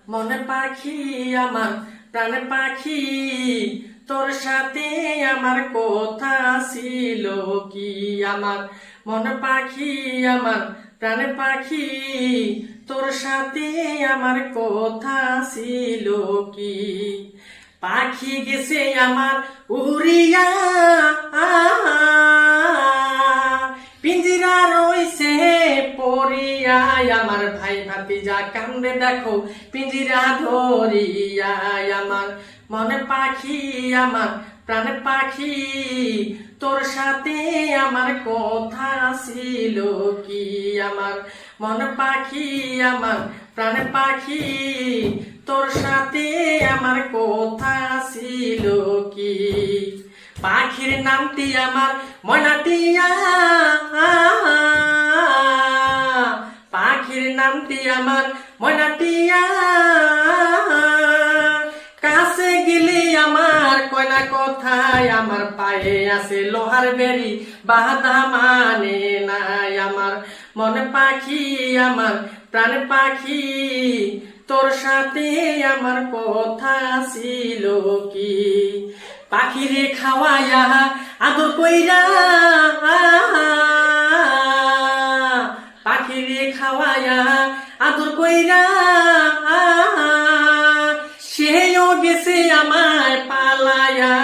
মনে পাখি আমার প্রাণ পাখি, তোর সাথে আমার কথা ছিল কি। আমার মনে পাখি আমার প্রাণ পাখি, তোর সাথে আমার কথা ছিল কি। পাখি গেছে আমার উড়িয়া, পিঞ্জিরা রইছে পড়িয়া। আমার ভাই ভাতিজা কান্দে দেখো পিঞ্জিরা ধরিয়া। আমার মনে পাখি আমার প্রাণ পাখি, তোর সাথে আমার কথা ছিল কি। আমার মনে পাখি আমার প্রাণ পাখি, তোর সাথে আমার কথা ছিল কি। পাখির নামটি আমার ময়নাটিয়া, পাখির নামটি আমার ময়নাটিয়া। কাছে গেলে আমার কয়না কথায়, আমার পায়ে আছে লোহার বেরি বাধা মানে নাই। আমার মনে পাখি আমার প্রাণ পাখি, তোর সাথে আমার কথা ছিল কি। পাখিরে খাওয়াইয়া আদর কইরা, পাখিরে খাওয়াইয়া আদর কইরা, সেও গেছে আমার পালায়া।